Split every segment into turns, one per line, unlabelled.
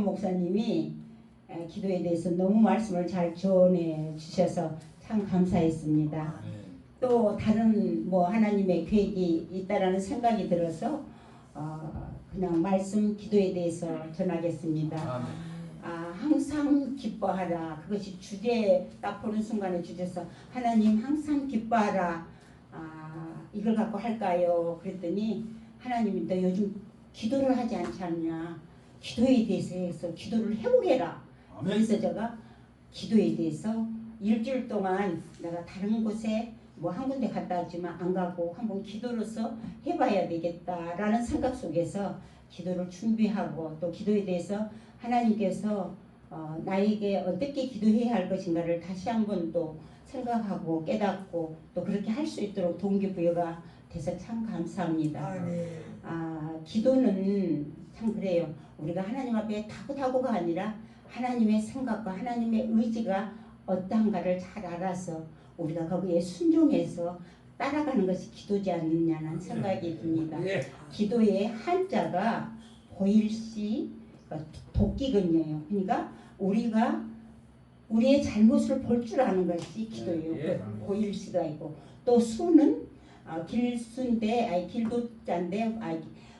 목사님이 기도에 대해서 너무 말씀을 잘 전해 주셔서 참 감사했습니다. 또 다른 뭐 하나님의 계획이 있다라는 생각이 들어서 그냥 말씀 기도에 대해서 전하겠습니다. 항상 기뻐하라. 그것이 주제 딱 보는 순간에 주셔서 하나님 항상 기뻐하라. 이걸 갖고 할까요? 그랬더니 하나님이 너 요즘 기도를 하지 않지 않냐. 기도에 대해서 기도를 해보게라. 그래서 제가 기도에 대해서 일주일 동안 내가 다른 곳에 뭐 한 군데 갔다 왔지만 안 가고 한번 기도로서 해봐야 되겠다라는 생각 속에서 기도를 준비하고 또 기도에 대해서 하나님께서 나에게 어떻게 기도해야 할 것인가를 다시 한번 또 생각하고 깨닫고 또 그렇게 할 수 있도록 동기부여가 돼서 참 감사합니다. 기도는 참 그래요. 우리가 하나님 앞에 타고타고가 아니라 하나님의 생각과 하나님의 의지가 어떠한가를 잘 알아서 우리가 거기에 순종해서 따라가는 것이 기도지 않느냐는 생각이 듭니다. 기도의 한자가 보일시 도끼근이에요. 그러니까 우리가 우리의 잘못을 볼 줄 아는 것이 기도예요. 보일시가 있고 또 수는 길수인데 길도자인데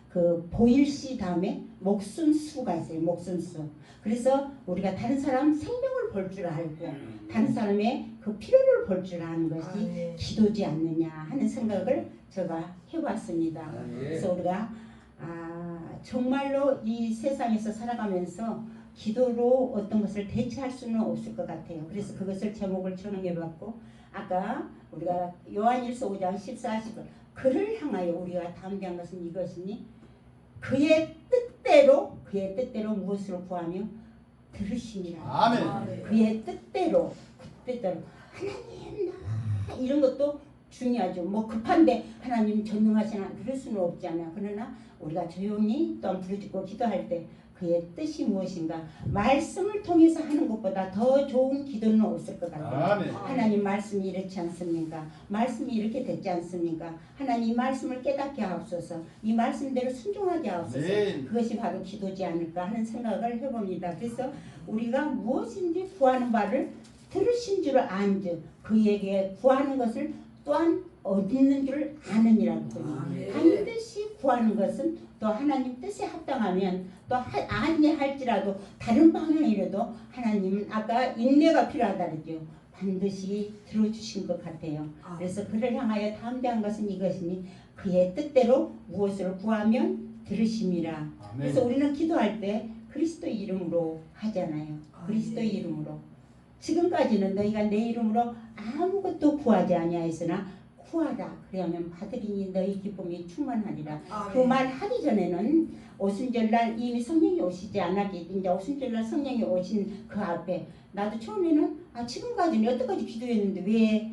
그 보일시 다음에 목순수가 있어요. 목순수. 그래서 우리가 다른 사람 생명을 볼 줄 알고 다른 사람의 그 필요를 볼 줄 아는 것이 기도지 않느냐 하는 생각을 제가 해봤습니다. 그래서 우리가 정말로 이 세상에서 살아가면서 기도로 어떤 것을 대체할 수는 없을 것 같아요. 그래서 그것을 제목을 정해봤고 아까 우리가 요한일서 5장 14, 15 그를 향하여 우리가 담대한 것은 이것이니 그의 뜻대로 무엇을 구하며 들으시니라.
아멘.
그의 뜻대로 하나님 나 이런 것도 중요하죠. 뭐 급한데 하나님 전능하시나 그럴 수는 없잖아요. 그러나 우리가 조용히 또 부르짖고 기도할 때 그의 뜻이 무엇인가 말씀을 통해서 하는 것보다 더 좋은 기도는 없을 것 같아요.
아멘.
하나님 말씀이 이렇지 않습니까? 말씀이 이렇게 됐지 않습니까? 하나님 이 말씀을 깨닫게 하옵소서. 이 말씀대로 순종하게 하옵소서. 그것이 바로 기도지 않을까 하는 생각을 해봅니다. 그래서 우리가 무엇인지 구하는 바를 들으신 줄 안즉 그에게 구하는 것을 또한 얻는 줄 아느니라고. 반드시 구하는 것은 또 하나님 뜻에 합당하면 또 아니할지라도 다른 방향이라도 하나님은 아까 인내가 필요하다 그랬죠. 반드시 들어주신 것 같아요. 그래서 그를 향하여 담대한 것은 이것이니 그의 뜻대로 무엇을 구하면 들으심이라. 그래서 우리는 기도할 때 그리스도 이름으로 하잖아요. 그리스도 이름으로. 지금까지는 너희가 내 이름으로 아무것도 구하지 아니하였으나 구하라 그러면 받으리니 너희 기쁨이 충만하리라. 그 말 하기 전에는 오순절날 이미 성령이 오시지 않았기 이제 오순절날 성령이 오신 그 앞에 나도 처음에는 지금까지는 여태까지 기도했는데 왜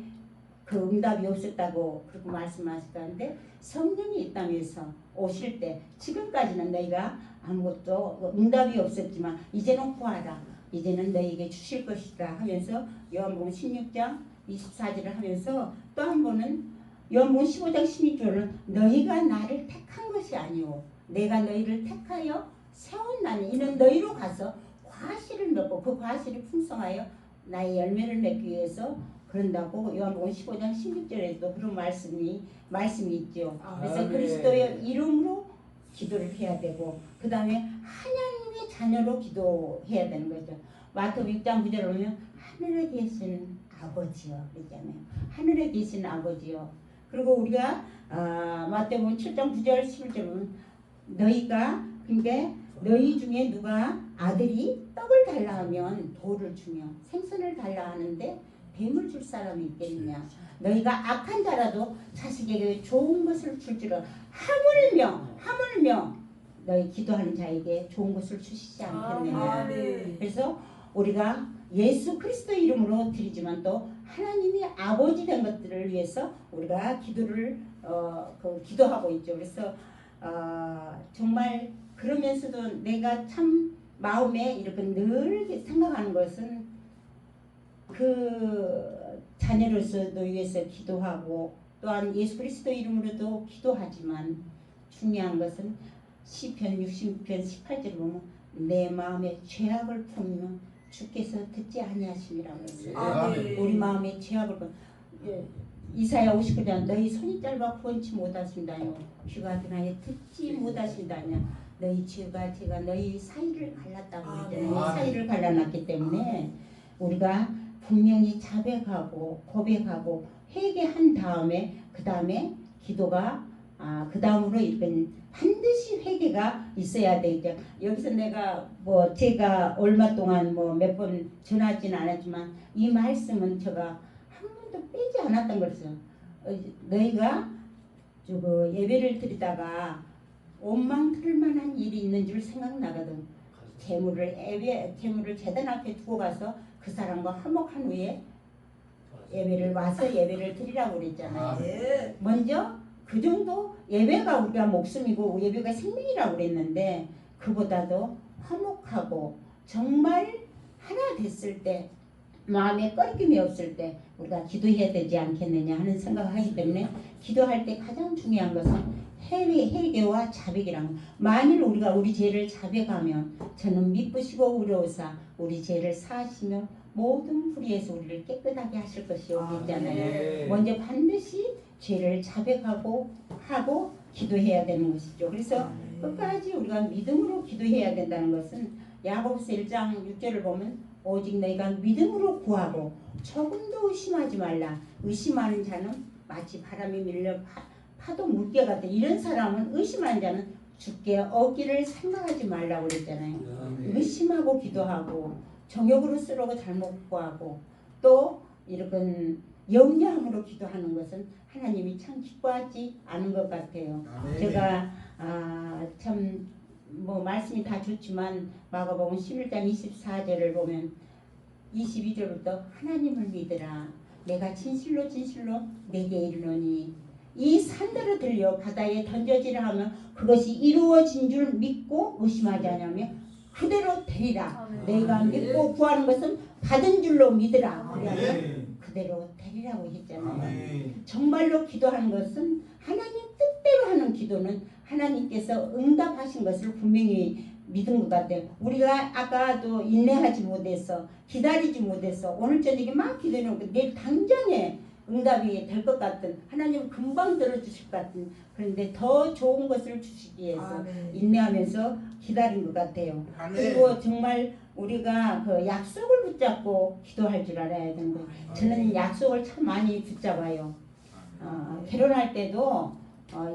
그 응답이 없었다고 그렇게 말씀하셨다는데 성령이 있다면서 오실 때 지금까지는 너희가 아무것도 응답이 없었지만 이제는 구하라. 이제는 너희에게 주실 것이다 하면서 요한복음 16장 24절을 하면서 또 한 번은 요한복음 15장 16절은 너희가 나를 택한 것이 아니오 내가 너희를 택하여 세웠나니 이는 너희로 가서 과실을 맺고 그 과실이 풍성하여 나의 열매를 맺기 위해서 그런다고 요한복음 15장 16절에도 그런 말씀이 있죠. 그래서 그리스도의 이름으로 기도를 해야 되고 그 다음에 하나님의 자녀로 기도해야 되는 거죠. 마태복음 6장 9절에 보면 하늘에 계신 아버지요 그러잖아요. 하늘에 계신 아버지요. 그리고 우리가 마태복음 7장 9절 11절에 보면 너희가 그러니까 너희 중에 누가 아들이 떡을 달라 하면 돌을 주며 생선을 달라 하는데 뱀을 줄 사람이 있겠느냐. 너희가 악한 자라도 자식에게 좋은 것을 줄 줄은 하물며 너희 기도하는 자에게 좋은 것을 주시지 않겠느냐. 그래서 우리가 예수 그리스도 이름으로 드리지만 또 하나님이 아버지 된 것들을 위해서 우리가 기도를 기도하고 있죠. 그래서 정말 그러면서도 내가 참 마음에 이렇게 늘 생각하는 것은 그 자녀로서도 위해서 기도하고 또한 예수 그리스도 이름으로도 기도하지만 중요한 것은 시편 60편 18절을 보면 내 마음에 죄악을 품으면 주께서 듣지 아니하심이라고 했어요.
아멘.
우리 마음에 죄악을 이사야 59장 너희 손이 짧아 구원치 못하신다요 귀가 드나니 듣지 못하신다냐 너희 죄가 제가 너희 사이를 갈랐다고 했잖아요. 사이를 갈라놨기 때문에 우리가 분명히 자백하고 고백하고 회개한 다음에 그 다음에 기도가 그 다음으로 이건 반드시 회개가 있어야 되죠. 여기서 내가 뭐 제가 얼마 동안 뭐 몇 번 전하지는 않았지만 이 말씀은 제가 한 번도 빼지 않았던 것을 너희가 그 예배를 드리다가 원망 틀만한 일이 있는 줄 생각나거든. 재물을 제단 앞에 두고 가서 그 사람과 화목한 후에 예배를 와서 예배를 드리라고 그랬잖아요. 먼저 그 정도 예배가 우리가 목숨이고 예배가 생명이라고 그랬는데 그보다도 화목하고 정말 하나 됐을 때 마음에 꺼리낌이 없을 때 우리가 기도해야 되지 않겠느냐 하는 생각을 하기 때문에 기도할 때 가장 중요한 것은 회개와 자백이란 거. 만일 우리가 우리 죄를 자백하면 저는 미쁘시고 의로우사 우리 죄를 사하시며 모든 불의에서 우리를 깨끗하게 하실 것이 여기 있잖아요. 먼저 반드시 죄를 자백하고 하고 기도해야 되는 것이죠. 그래서 끝까지 우리가 믿음으로 기도해야 된다는 것은 야고보서 1장 6절을 보면 오직 너희가 믿음으로 구하고 조금도 의심하지 말라. 의심하는 자는 마치 바람이 밀려 파도 물개 같아. 이런 사람은 의심하는 자는 주께 얻기를 생각하지 말라고 그랬잖아요. 의심하고 기도하고 정욕으로 쓰려고 잘못 구하고 또 이런 염려함으로 기도하는 것은 하나님이 참 기뻐하지 않은 것 같아요. 제가 참 뭐 말씀이 다 좋지만 마가복음 11장 24절을 보면 22절부터 하나님을 믿으라. 내가 진실로 내게 이르노니 이 산들을 들려 바다에 던져지라 하면 그것이 이루어진 줄 믿고 의심하지 않으며 그대로 되리라. 내가 믿고 구하는 것은 받은 줄로 믿으라. 그러면 그대로 되리라고 했잖아요. 정말로 기도하는 것은 하나님 뜻대로 하는 기도는 하나님께서 응답하신 것을 분명히 믿은 것 같아요. 우리가 아까도 인내하지 못해서 기다리지 못해서 오늘 저녁에 막 기도해놓고 내일 당장에 응답이 될 것 같은 하나님은 금방 들어주실 것 같은 그런데 더 좋은 것을 주시기 위해서 인내하면서 기다린 것 같아요. 그리고 정말 우리가 그 약속을 붙잡고 기도할 줄 알아야 되는 거예요. 저는 약속을 참 많이 붙잡아요. 결혼할 때도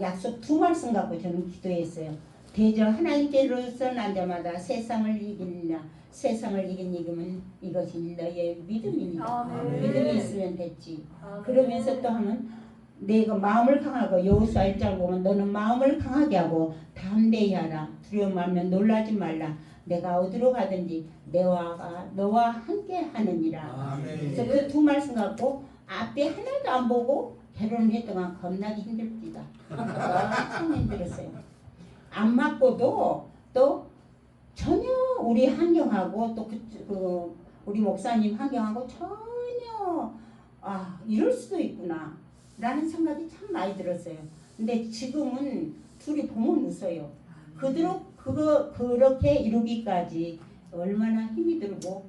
약속 2말씀 갖고 저는 기도했어요. 대저 하나님께로서 난 자마다 세상을 이기느냐 세상을 이기면 이것이 너의 믿음이니라. 믿음이 있으면 됐지. 그러면서 또 하면 내가 마음을 강하고 여호수아 1장 보면 너는 마음을 강하게 하고 담대히 하라. 두려워 말면 놀라지 말라. 내가 어디로 가든지 너와 함께 하느니라. 그래서 그 2말씀 갖고 앞에 하나도 안 보고 결혼을 했더만 겁나게 힘들지다. 참 힘들었어요. 안 맞고도 또 전혀 우리 환경하고 또 우리 목사님 환경하고 전혀 이럴 수도 있구나 라는 생각이 참 많이 들었어요. 근데 지금은 둘이 보면 웃어요. 그렇게 이루기까지 얼마나 힘이 들고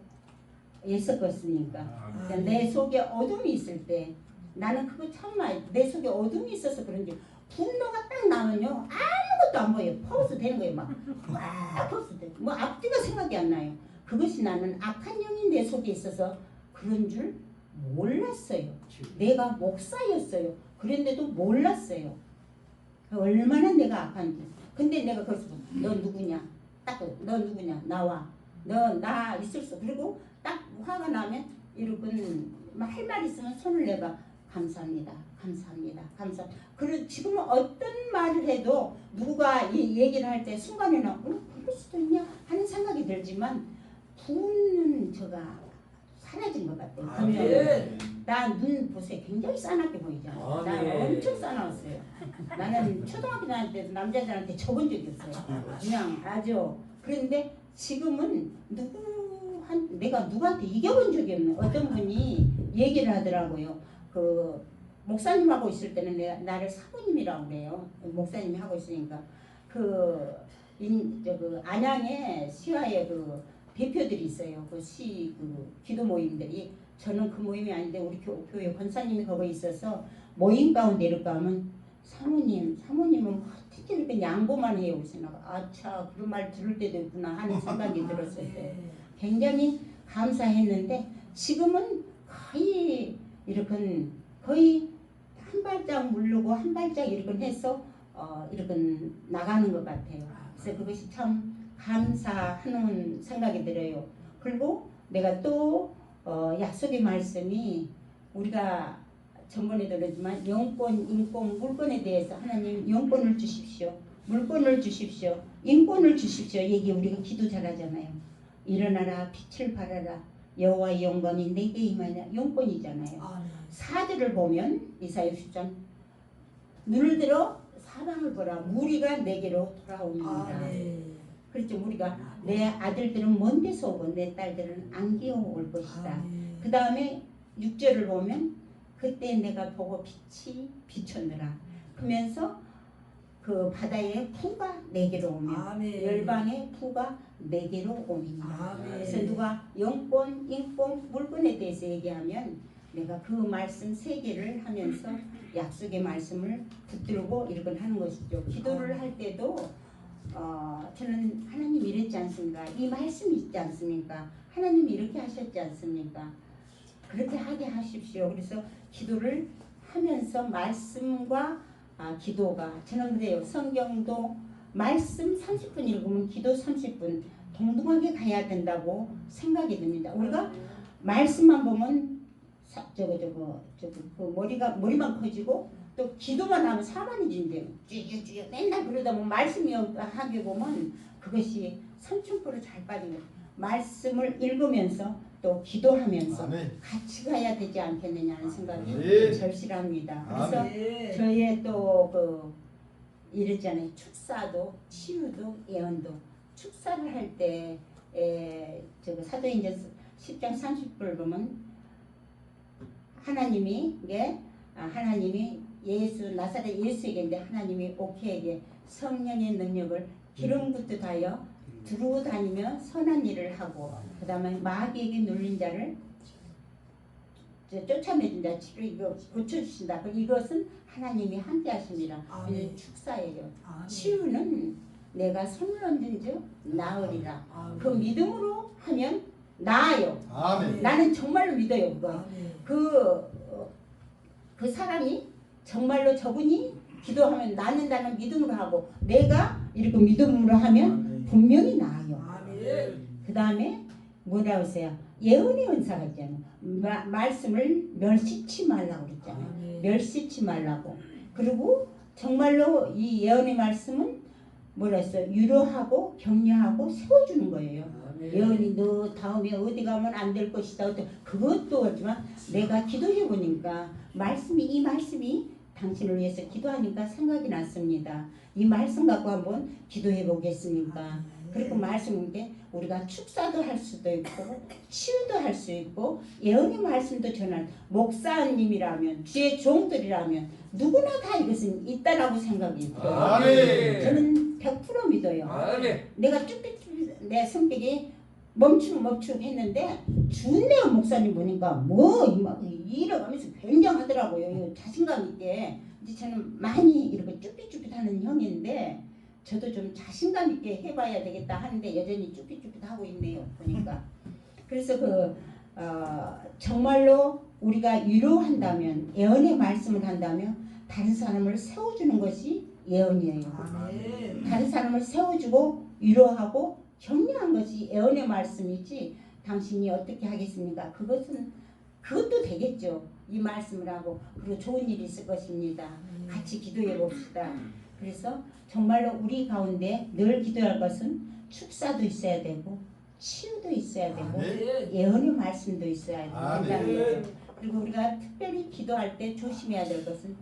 애썼겠습니까? 내 속에 어둠이 있을 때 나는 그거 참 많이 내 속에 어둠이 있어서 그런지 분노가 딱 나면요 아무것도 안 보여요. 퍼스 되는 거예요. 막 퍼스 돼. 뭐 앞뒤가 생각이 안 나요. 그것이 나는 악한 영이 내 속에 있어서 그런 줄 몰랐어요. 내가 목사였어요. 그런데도 몰랐어요. 얼마나 내가 악한지. 근데 내가 거기서 너 누구냐? 딱 너 누구냐? 나와. 너 나 있을 수. 그리고 딱 화가 나면 이러군 할 말 있으면 손을 내봐. 감사합니다. 그리고 지금은 어떤 말을 해도 누가 이 얘기를 할 때 순간에는 그럴 수도 있냐 하는 생각이 들지만 분은 제가 사라진 것 같아요. 나 눈 보세요. 굉장히 싸납게 보이잖아요. 나 엄청 싸나웠어요. 나는 초등학교 다닐 때도 남자들한테 접은 적이 없어요. 그냥 아주. 그런데 지금은 내가 누구한테 이겨본 적이 없는 어떤 분이 얘기를 하더라고요. 그 목사님하고 있을 때는 나를 사모님이라고 그래요. 목사님이 하고 있으니까 그 그 안양에 시화의 그 대표들이 있어요. 그 기도 모임들이. 저는 그 모임이 아닌데 우리 교회 권사님이 거기 있어서 모임 가운데 이렇게 하면 사모님은 어떻게 이렇게 양보만 해요. 그래서 내가 아차 그런 말 들을 때도 있구나 하는 생각이 들었을 때 굉장히 감사했는데 지금은 거의 이렇게 거의 한 발짝 물르고 한 발짝 이렇게 해서 이렇게 나가는 것 같아요. 그래서 그것이 참 감사하는 생각이 들어요. 그리고 내가 또 약속의 말씀이 우리가 전번에도 그러지만 영권, 인권, 물권에 대해서 하나님 영권을 주십시오. 물권을 주십시오. 인권을 주십시오. 얘기 우리가 기도 잘하잖아요. 일어나라 빛을 발하라 여호와의 영광이 내게 임하냐. 영권이잖아요. 사절을 보면 이사야 10장 눈을 들어 사방을 보라 무리가 내게로 돌아옵니다. 그렇죠. 우리가 내 아들들은 먼 데서 오고 내 딸들은 안기어 올 것이다. 그 다음에 6절을 보면 그때 내가 보고 빛이 비쳤느라 그러면서 그 바다의 푸가 내게로 오면 열방의 푸가 내게로 옵니다. 그래서 누가 영권, 인권, 물권에 대해서 얘기하면 내가 그 말씀 세 개를 하면서 약속의 말씀을 붙들고 이렇게 하는 것이죠. 기도를 할 때도 저는 하나님 이랬지 않습니까? 이 말씀이 있지 않습니까? 하나님이 이렇게 하셨지 않습니까? 그렇게 하게 하십시오. 그래서 기도를 하면서 말씀과 기도가 저는 그래요. 성경도 말씀 30분 읽으면 기도 30분 동등하게 가야 된다고 생각이 듭니다. 우리가 말씀만 보면 머리만 커지고 또 기도만 하면 사만이 진대요. 쭈쭈쭈 맨날 그러다 보면 말씀이 하게 보면 그것이 3000% 잘 빠진 거예요. 말씀을 읽으면서 또 기도하면서 같이 가야 되지 않겠느냐는 생각이 절실합니다. 그래서 저의 또 이랬잖아요. 축사도 치유도 예언도 축사를 할 때 사도행전 10장 30절 보면 하나님이 예수 나사렛 예수에게인데 하나님이 오케에게 성령의 능력을 기름부터 다여 두루 다니며 선한 일을 하고 그 다음에 마귀에게 눌린 자를 쫓아내준 자 치료 이거 고쳐주신다. 이것은 하나님이 함께 하십니다. 이는 축사예요. 치유는 내가 손을 얹은 즉 나으리라. 그 믿음으로 하면 나아요. 나는 정말로 믿어요. 그거. 그 사람이 정말로 저분이 기도하면 낫는다는 믿음으로 하고 내가 이렇게 믿음으로 하면 분명히 나아요. 그 다음에 뭐라고 했어요? 예언의 은사가 있잖아요. 말씀을 멸시치 말라고 그랬잖아요. 멸시치 말라고. 그리고 정말로 이 예언의 말씀은 뭐라 했어요? 위로하고 격려하고 세워주는 거예요. 예언이 너 다음에 어디 가면 안 될 것이다. 그것도 하지만 내가 기도해 보니까 이 말씀이 당신을 위해서 기도하니까 생각이 났습니다. 이 말씀 갖고 한번 기도해 보겠습니까? 그리고 말씀인데 우리가 축사도 할 수도 있고 치유도 할 수 있고 예언의 말씀도 전할 목사님이라면 주의 종들이라면 누구나 다 이것은 있다라고 생각이 들어요. 저는 100% 믿어요. 내가 쭈뼛쭈뼛 내 성격이 멈춤 했는데 준내 목사님 보니까 이러면서 굉장하더라고요. 자신감 있게. 이제 저는 많이 이렇게 쭈삣쭈삣하는 형인데 저도 좀 자신감 있게 해봐야 되겠다 하는데 여전히 쭈삣쭈삣하고 있네요. 보니까. 그래서 정말로 우리가 위로한다면 예언의 말씀을 한다면 다른 사람을 세워주는 것이 예언이에요. 다른 사람을 세워주고 위로하고 격려한 것이 예언의 말씀이지 당신이 어떻게 하겠습니까? 그것도 되겠죠. 이 말씀을 하고 그리고 좋은 일이 있을 것입니다. 같이 기도해 봅시다. 그래서 정말로 우리 가운데 늘 기도할 것은 축사도 있어야 되고 치유도 있어야 되고 예언의 말씀도 있어야 된다는 거죠. 그리고 우리가 특별히 기도할 때 조심해야 될 것은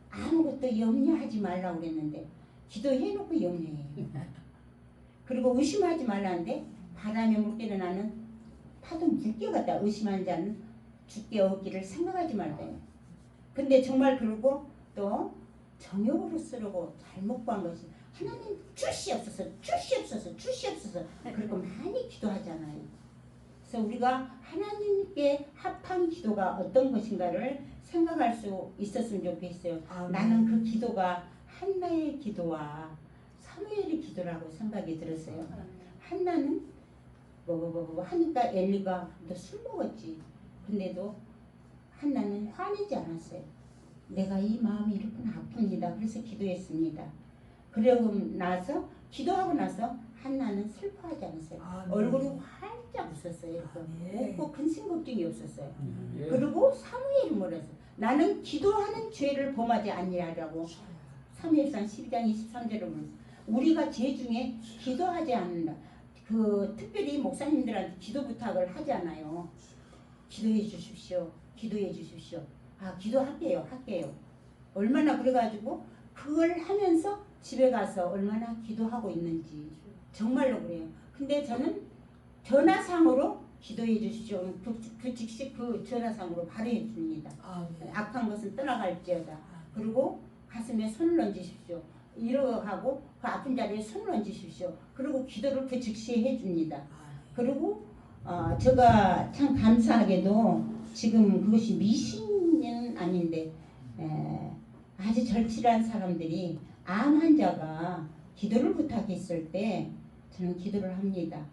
아무것도 염려하지 말라고 그랬는데 기도해놓고 염려해요. 그리고 의심하지 말라는데 바람에 물결에 나는 파도 물결 같다. 의심한 자는 죽게 얻기를 생각하지 말래요. 근데 정말 그러고 또 정욕으로 쓰려고 잘못 구한 것이 하나님 주시옵소서, 주시옵소서, 주시옵소서. 그리고 많이 기도하잖아요. 그래서 우리가 하나님께 합한 기도가 어떤 것인가를 생각할 수 있었으면 좋겠어요. 나는 그 기도가 한나의 기도와 사무엘의 기도라고 생각이 들었어요. 한나는 하니까 엘리가 너 술 먹었지. 근데도 한나는 화내지 않았어요. 내가 이 마음이 이렇게나 아픕니다. 그래서 기도했습니다. 그러고 나서 기도하고 나서 한나는 슬퍼하지 않았어요. 얼굴이 활짝 웃었어요. 웃고 근심 걱정이 없었어요. 그리고 사무엘이 뭐랬어요? 나는 기도하는 죄를 범하지 아니하라고. 사무엘상 12장 23절을 보면 우리가 죄 중에 기도하지 않는다. 특별히 목사님들한테 기도 부탁을 하잖아요. 기도해 주십시오. 기도해 주십시오. 기도할게요. 얼마나 그래가지고 그걸 하면서 집에 가서 얼마나 기도하고 있는지 정말로 그래요. 근데 저는 전화상으로 기도해 주십시오. 그 즉시 그 전화상으로 바로 해줍니다. 악한 것은 떠나갈지어다. 그리고 가슴에 손을 얹으십시오. 이러하고 그 아픈 자리에 손을 얹으십시오. 그리고 기도를 그 즉시 해줍니다. 그리고 제가 참 감사하게도 지금 그것이 미신은 아닌데 아주 절실한 사람들이 암 환자가 기도를 부탁했을 때 저는 기도를 합니다.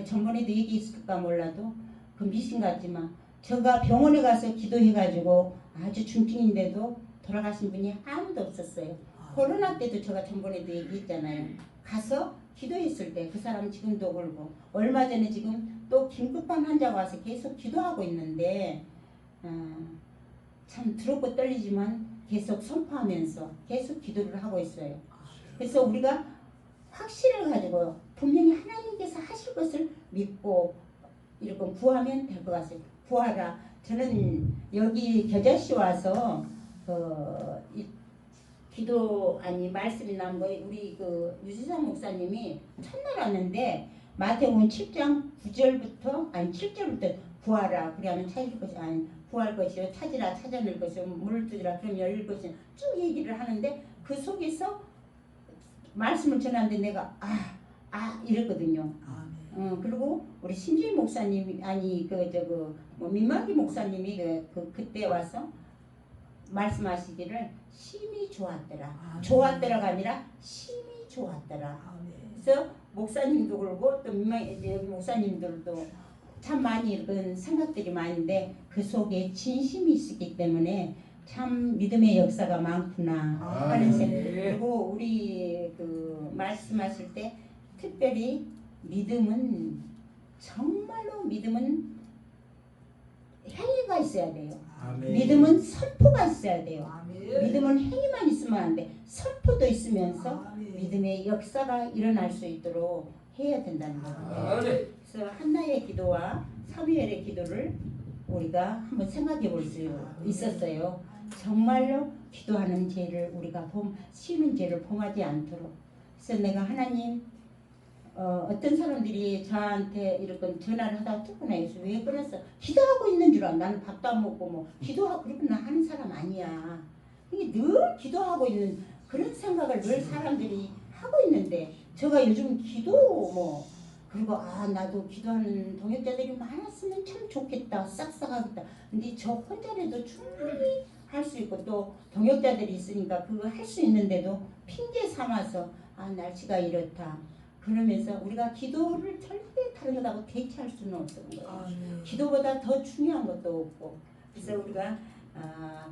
전번에도 얘기했을까 몰라도 그 미신 같지만 제가 병원에 가서 기도해가지고 아주 중증인데도 돌아가신 분이 아무도 없었어요. 코로나 때도 제가 전번에도 얘기했잖아요. 가서 기도했을 때 그 사람 지금도 그러고 얼마 전에 지금 또 긴급한 환자가 와서 계속 기도하고 있는데 참 두렵고 떨리지만 계속 선포하면서 계속 기도를 하고 있어요. 그래서 우리가 확신을 가지고 분명히 하나님께서 하실 것을 믿고 이렇게 구하면 될 것 같아요. 구하라. 저는 여기 겨자씨 와서 말씀이 나온 거예요. 우리 유지상 목사님이 첫날 왔는데 마태복음 7장 7절부터 구하라. 그러면 찾을 것이 구할 것이요 찾으라 찾아낼 것이요 문을 두드라 그럼 열릴 것이요 쭉 얘기를 하는데 그 속에서 말씀을 전하는데 내가 이랬거든요. 그리고 우리 신주희 목사님이 민마기 목사님이 그때 와서 말씀하시기를 심히 좋았더라. 좋았더라가 아니라 심히 좋았더라. 그래서 목사님도 그러고 또 목사님들도 참 많이 이런 생각들이 많은데 그 속에 진심이 있었기 때문에 참 믿음의 역사가 많구나 하는 생각. 그리고 우리 말씀하실 때 특별히 정말로 믿음은 행위가 있어야 돼요. 믿음은 선포가 있어야 돼요. 믿음은 행위만 있으면 안 돼. 선포도 있으면서 믿음의 역사가 일어날 수 있도록 해야 된다는 거예요. 그래서 한나의 기도와 사무엘의 기도를 우리가 한번 생각해 볼 수 있었어요. 정말로 기도하는 죄를 우리가 쉬는 죄를 범하지 않도록. 그래서 내가 하나님 어떤 사람들이 저한테 이렇게 전화를 하다가 툭 끊어요. 왜 끊었어? 기도하고 있는 줄 알아. 나는 밥도 안 먹고 기도하고 그렇게 나 하는 사람 아니야. 이게 늘 기도하고 있는 그런 생각을 늘 사람들이 하고 있는데 제가 요즘 기도 그리고 나도 기도하는 동역자들이 많았으면 참 좋겠다. 싹싹하겠다. 근데 저 혼자라도 충분히 할 수 있고 또 동역자들이 있으니까 그거 할 수 있는데도 핑계 삼아서 날씨가 이렇다. 그러면서 우리가 기도를 절대 다른 것하고 대체할 수는 없는 거예요. 기도보다 더 중요한 것도 없고. 그래서 우리가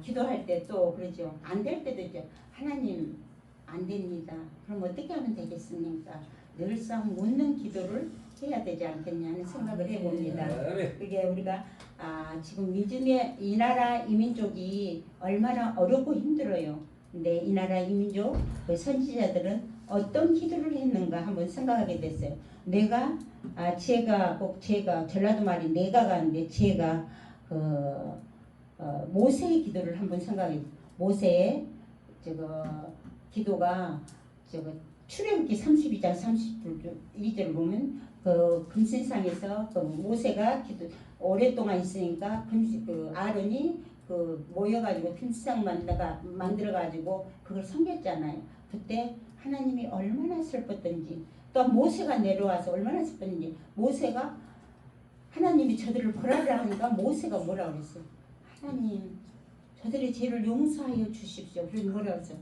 기도할 때 또 그러죠. 안 될 때도 있죠. 하나님 안 됩니다. 그럼 어떻게 하면 되겠습니까? 늘상 묻는 기도를 해야 되지 않겠냐는 생각을 해봅니다. 그게 우리가 지금 이 나라 이민족이 얼마나 어렵고 힘들어요. 근데 이 나라 이민족 그 선지자들은 어떤 기도를 했는가 한번 생각하게 됐어요. 제가 전라도 말이 내가 가는데 제가 모세의 기도를 한번 생각해. 모세의 기도가 출애굽기 32장 32절을 보면 금신상에서 모세가 오랫동안 있으니까 아론이 모여가지고 금신상 만들어가지고 그걸 섬겼잖아요. 그때 하나님이 얼마나 슬펐던지, 또 모세가 내려와서 얼마나 슬펐는지. 모세가 하나님이 저들을 벌하라 하니까 모세가 뭐라 그랬어요? 하나님, 저들의 죄를 용서하여 주십시오. 그래서 뭐라 그랬어요?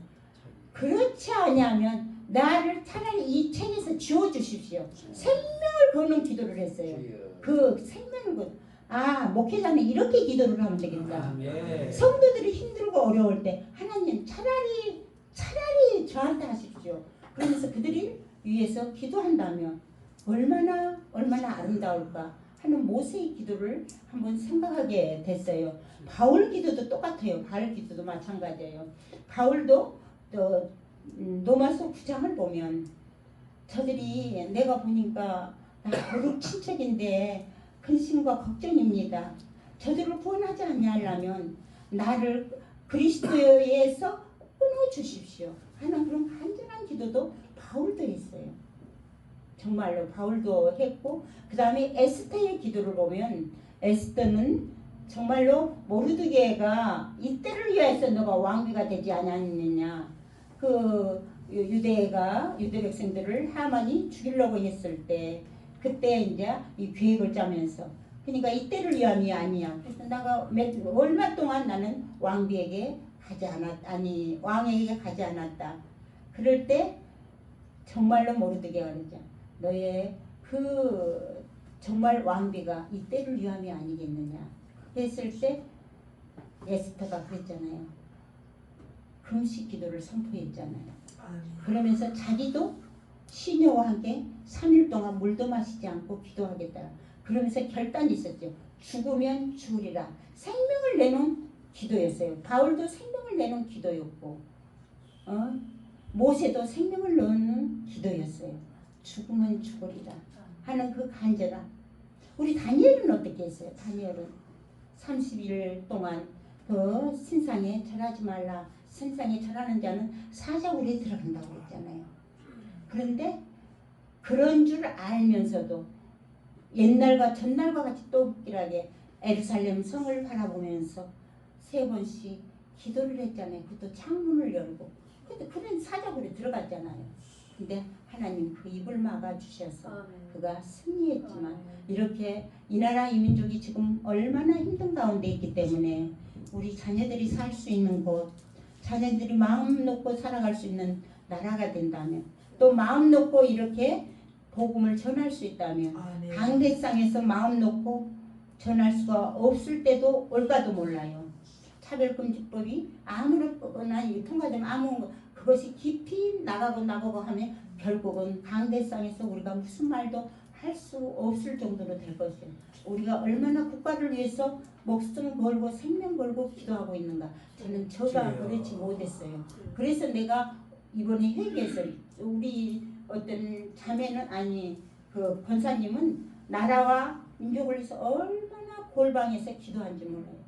그렇지 않으면 나를 차라리 이 책에서 지워주십시오. 생명을 거는 기도를 했어요. 그 생명을 목회자는 이렇게 기도를 하면 되겠다. 성도들이 힘들고 어려울 때 하나님 차라리 저한테 하십시오. 그러면서 그들이 위해서 기도한다면 얼마나 아름다울까 하는 모세의 기도를 한번 생각하게 됐어요. 바울 기도도 똑같아요. 바울 기도도 마찬가지예요. 바울도 로마서 9장을 보면 저들이 내가 보니까 나 거룩 친척인데 근심과 걱정입니다. 저들을 구원하지 아니하려면 나를 그리스도에서 끊어주십시오 하는 그런 간절한 기도도 바울도 했어요. 정말로 바울도 했고, 그 다음에 에스더의 기도를 보면 에스더는 정말로 모르드게가 이때를 위해서 너가 왕비가 되지 않았느냐, 그 유대 백성들을 하만이 죽이려고 했을 때 그때 이제 이 계획을 짜면서, 그러니까 이때를 위함이 아니야. 그래서 내가 얼마 동안 나는 왕에게 가지 않았다. 그럴 때 정말로 모르드게가 그러죠. 너의 그 정말 왕비가 이때를 위함이 아니겠느냐 했을 때 에스더가 그랬잖아요. 금식 기도를 선포했잖아요. 그러면서 자기도 시녀와 함께 3일 동안 물도 마시지 않고 기도하겠다. 그러면서 결단이 있었죠. 죽으면 죽으리라. 생명을 내놓은 기도였어요. 바울도 생명을 내놓은 기도였고, 모세도 생명을 내놓은 기도였어요. 죽으면 죽으리라 하는 그 간절함. 우리 다니엘은 어떻게 했어요? 다니엘은 30일 동안 그 신상에 절하지 말라. 신상에 절하는 자는 사자굴에 들어간다고 했잖아요. 그런데 그런 줄 알면서도 옛날과 전날과 같이 똑같게 예루살렘 성을 바라보면서 3번씩 기도를 했잖아요. 그것도 창문을 열고. 근데 그런 사자굴에 들어갔잖아요. 근데 하나님 그 입을 막아주셔서 그가 승리했지만, 이렇게 이 나라 이 민족이 지금 얼마나 힘든 가운데 있기 때문에 우리 자녀들이 살 수 있는 곳, 자녀들이 마음 놓고 살아갈 수 있는 나라가 된다면, 또 마음 놓고 이렇게 복음을 전할 수 있다면, 강대상에서 마음 놓고 전할 수가 없을 때도 올까도 몰라요. 차별금지법이 아무렇거나 통과되면 아무 그것이 깊이 나가고 하면 결국은 강대상에서 우리가 무슨 말도 할 수 없을 정도로 될 것이에요. 우리가 얼마나 국가를 위해서 목숨 걸고 생명 걸고 기도하고 있는가. 저는 그렇지 못했어요. 그래서 내가 이번에 회개에서 우리 어떤 자매는 그 권사님은 나라와 민족을 위해서 얼마나 골방에서 기도한지 몰라요.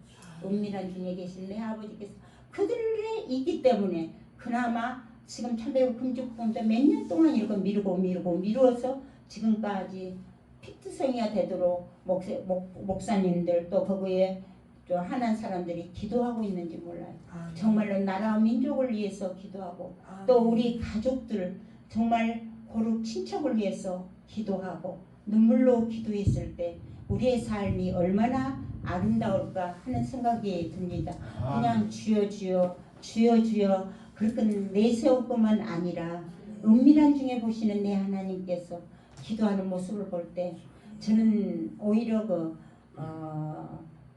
은밀한 중에 계신 내 아버지께서 그들의 있기 때문에 그나마 지금 참배금지법도 몇 년 동안 이렇게 미루어서 지금까지 피트성이가 되도록 목사님들 또 거기에 또 하나님 사람들이 기도하고 있는지 몰라요. 정말로 나라와 민족을 위해서 기도하고, 또 우리 가족들 정말 고룩 친척을 위해서 기도하고 눈물로 기도했을 때 우리의 삶이 얼마나 아름다울까 하는 생각이 듭니다. 그냥 주여 주여 주여 주여 그렇게 내세울 것만 아니라 은밀한 중에 보시는 내 하나님께서 기도하는 모습을 볼 때 저는 오히려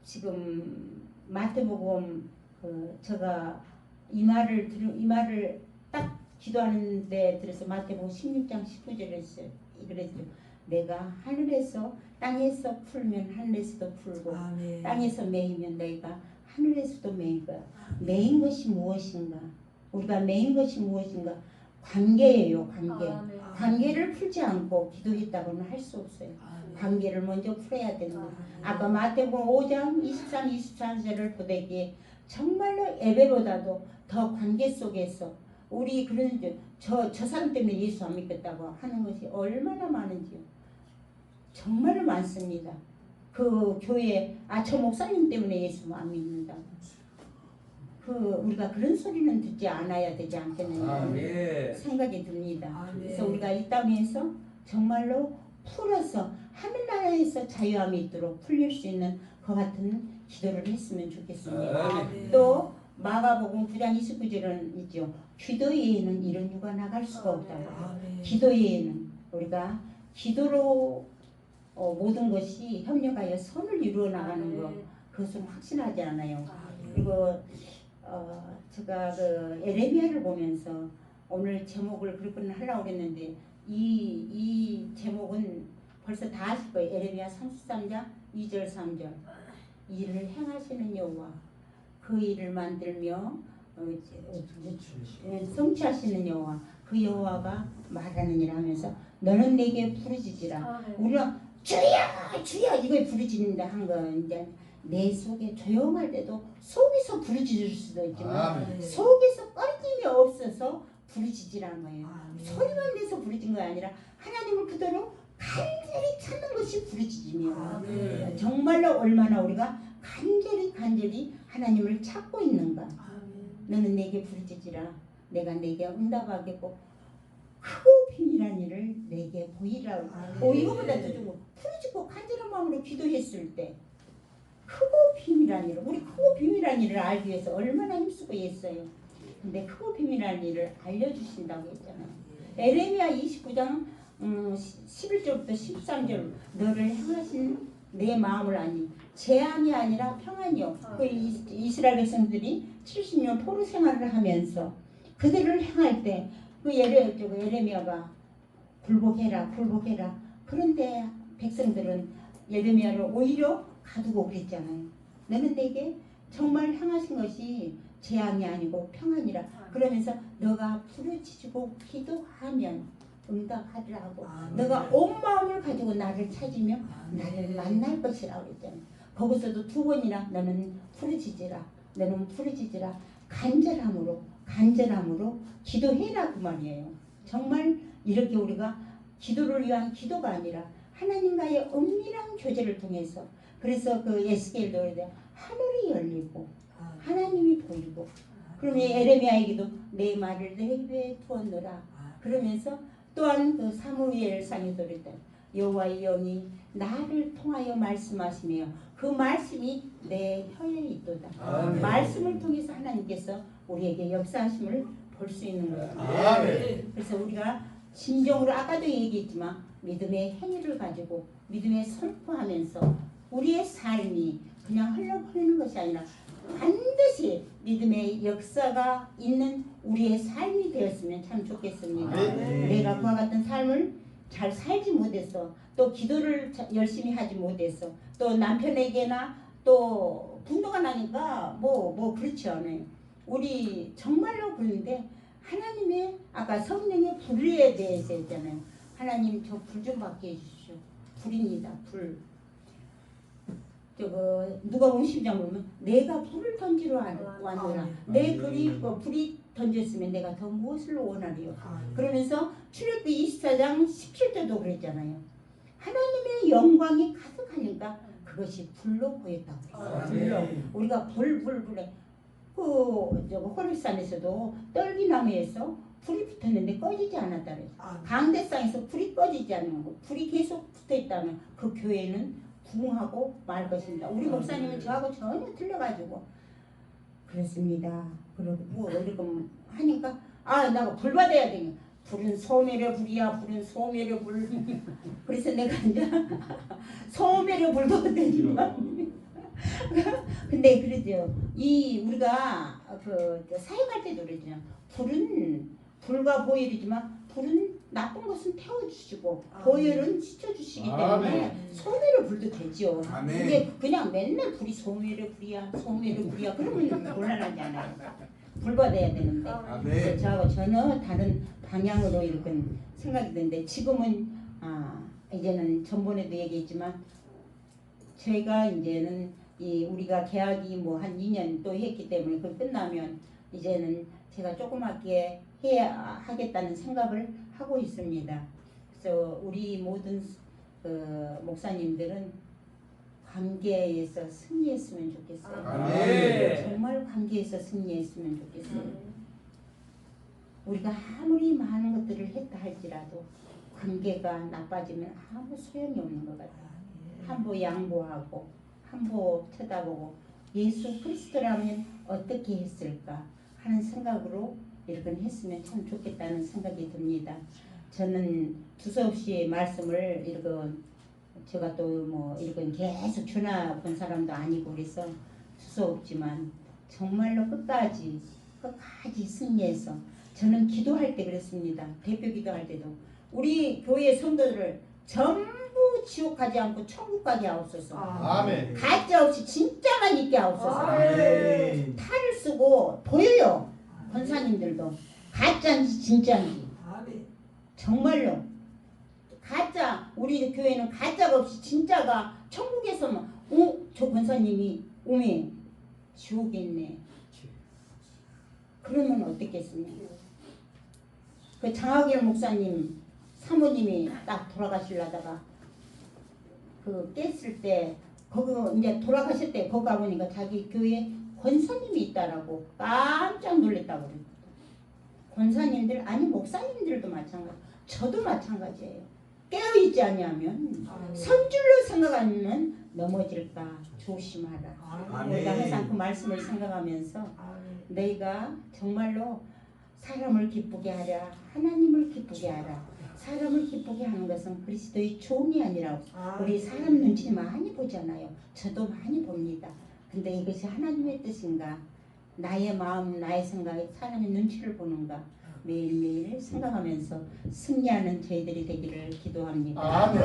지금 마태복음 제가 이 말을 딱 기도하는데 들어서 마태복음 16장 19절에 했어요. 그랬죠. 내가 하늘에서 땅에서 풀면 하늘에서도 풀고, 땅에서 매이면 내가 하늘에서도 매일 거야. 매인 것이 무엇인가? 우리가 매인 것이 무엇인가? 관계예요. 관계를 풀지 않고 기도했다고는 할 수 없어요. 관계를 먼저 풀어야 되는 거예요. 아까 마태복음 5장 23, 24절을 보되기에 정말로 예배보다도 더 관계 속에서 우리 그런 저 사람 때문에 예수 안 믿겠다고 하는 것이 얼마나 많은지요. 정말 많습니다. 그 교회 저 목사님 때문에 예수 안 믿는다고. 우리가 그런 소리는 듣지 않아야 되지 않겠느냐
네.
생각이 듭니다.
네.
그래서 우리가 이 땅에서 정말로 풀어서 하늘나라에서 자유함이 있도록 풀릴 수 있는 그 같은 기도를 했으면 좋겠습니다.
네.
또 마가복음 9장 29절은 있죠. 기도 외에는 이런 유가 나갈 수가 없다.
네.
기도 외에는 우리가 기도로 모든 것이 협력하여 선을 이루어 나가는 것, 그것은 확신하지 않아요. 그리고 제가 그 에레미야를 보면서 오늘 제목을 그렇게 하려고 했는데 이 제목은 벌써 다 아실 거예요. 에레미야 33장 2절 3절. 일을 행하시는 여호와, 그 일을 만들며 성취하시는 여호와, 그 여호와가 말하느니라 하면서 너는 내게 부르짖으라. 우리가 주여 주여 이걸 부르짖는다 한 거, 이제 내 속에 조용할 때도 속에서 부르짖을 수도 있지만 속에서 꺼짐이 없어서 부르짖으라는 거예요. 소리만 내서 부르짖은 거 아니라 하나님을 그대로 간절히 찾는 것이 부르짖으며 정말로 얼마나 우리가 간절히 하나님을 찾고 있는가. 너는 내게 부르짖으라. 내가 내게 응답하겠고 크고 비밀한 일을 내게 보이라. 이거보다 더 좋고 부르짖고 간절한 마음으로 기도했을 때 크고 비밀한 일, 우리 크고 비밀한 일을 알기 위해서 얼마나 힘쓰고 했어요. 근데 크고 비밀한 일을 알려주신다고 했잖아요. 에레미야 29장 11절부터 13절 너를 행하신 내 마음을 아니 재앙이 아니라 평안이요. 그 이스라엘 백성들이 70년 포로 생활을 하면서 그들을 행할 때 그 에레미야가 굴복해라. 그런데 백성들은 에레미야를 오히려 가두고 그랬잖아요. 너는 내게 정말 향하신 것이 재앙이 아니고 평안이라. 그러면서 너가 부르짖고 기도하면 응답하리라고. 너가 온 마음을 가지고 나를 찾으며 나를 만날 것이라고 그랬잖아요. 거기서도 두 번이나 너는 부르짖으라. 간절함으로 기도해라 그 말이에요. 정말 이렇게 우리가 기도를 위한 기도가 아니라 하나님과의 은밀한 교제를 통해서, 그래서 그 에스겔도 하늘이 열리고 하나님이 보이고, 그러면 에레미야에게도 내 말을 내 입에 두었노라. 그러면서 또한 그 사무엘상에도 그랬다. 여호와의 영이 나를 통하여 말씀하시며 그 말씀이 내 혀에 있도다. 말씀을 통해서 하나님께서 우리에게 역사하심을 볼 수 있는 거예요. 그래서 우리가 진정으로 아까도 얘기했지만 믿음의 행위를 가지고 믿음의 선포하면서 우리의 삶이 그냥 흘러버리는 것이 아니라 반드시 믿음의 역사가 있는 우리의 삶이 되었으면 참 좋겠습니다. 내가 그와 같은 삶을 잘 살지 못해서, 또 기도를 열심히 하지 못해서, 또 남편에게나 또 분노가 나니까 뭐 그렇지 않아요. 우리 정말로 그런데 하나님의 아까 성령의 불에 대해서 했잖아요. 하나님 저 불 좀 받게 해주십시오. 불입니다. 불. 누가복음 10장 보면 내가 불을 던지러 왔노라. 내 불이 던졌으면 내가 더 무엇을 원하리요. 그러면서 출애굽기 24장 17절도 그랬잖아요. 하나님의 영광이 가득하니까 그것이 불로 보였다고 그랬어요. 불로. 우리가 불에 호렙산에서도 떨기나무에서 불이 붙었는데 꺼지지 않았다 그랬어요. 강대상에서 불이 꺼지지 않는 거, 불이 계속 붙어있다면 그 교회는 부흥하고 말 것입니다. 우리 목사님은 저하고 전혀 틀려가지고 그렇습니다. 그러고 이렇게 하니까 나가 불 받아야 되냐. 불은 소멸의 불이야. 불은 소멸의 불. 그래서 내가 이제 소멸의 불 받았더니만. 근데 그러죠. 우리가 사역할 때도 그러죠. 불과 보혈이지만 불은 나쁜 것은 태워주시고 보혈은 지켜주시기 때문에 소멸의 불도 되죠. 근데 그냥 맨날 불이 소멸의 불이야 그러면 곤란하지 않아요. 불 받아야 되는데 저하고 전혀 다른 방향으로 이렇게 생각이 드는데, 지금은 이제는 전번에도 얘기했지만 저희가 이제는 우리가 계약이 뭐 한 2년 또 했기 때문에 그 끝나면 이제는 제가 조그맣게 해야 하겠다는 생각을 하고 있습니다. 그래서 우리 모든 목사님들은 관계에서 승리했으면 좋겠어요.
아멘.
정말 관계에서 승리했으면 좋겠어요. 우리가 아무리 많은 것들을 했다 할지라도 관계가 나빠지면 아무 소용이 없는 것 같아요. 한보 양보하고 한보 쳐다보고 예수 그리스도라면 어떻게 했을까 하는 생각으로 이렇게 했으면 참 좋겠다는 생각이 듭니다. 저는 두서없이 말씀을 이렇게 제가 또 뭐 이렇게 계속 전화 본 사람도 아니고 그래서 두서없지만 정말로 끝까지 승리해서 저는 기도할 때 그랬습니다. 대표 기도할 때도 우리 교회 성도들을 전부 지옥 가지 않고 천국 가게 하옵소서.
아멘.
가짜 없이 진짜만 있게 하옵소서.
아멘.
탈을 쓰고 보여요. 권사님들도 가짜인지 진짜인지. 정말로 가짜 우리 교회는 가짜가 없이 진짜가 천국에서만 저 권사님이 오메 지옥에 있네. 그러면 어떻겠습니까? 그 장학일 목사님 사모님이 딱 돌아가시려다가 그 깼을 때 거기 이제 돌아가실 때 거기 가보니까 자기 교회에 권사님이 있다라고 깜짝 놀랐다고 그랬거든. 권사님들 아니 목사님들도 마찬가지. 저도 마찬가지예요. 깨어있지 않냐면 선줄로 생각하면 넘어질까 조심하라. 내가 항상 그 말씀을 생각하면서 내가 정말로 사람을 기쁘게 하랴 하나님을 기쁘게 하라. 사람을 기쁘게 하는 것은 그리스도의 종이 아니라 우리 사람 눈치 많이 보잖아요. 저도 많이 봅니다. 근데 이것이 하나님의 뜻인가 나의 마음 나의 생각에 사람의 눈치를 보는가 매일매일 생각하면서 승리하는 저희들이 되기를 기도합니다.
아멘.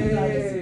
기도하겠습니다.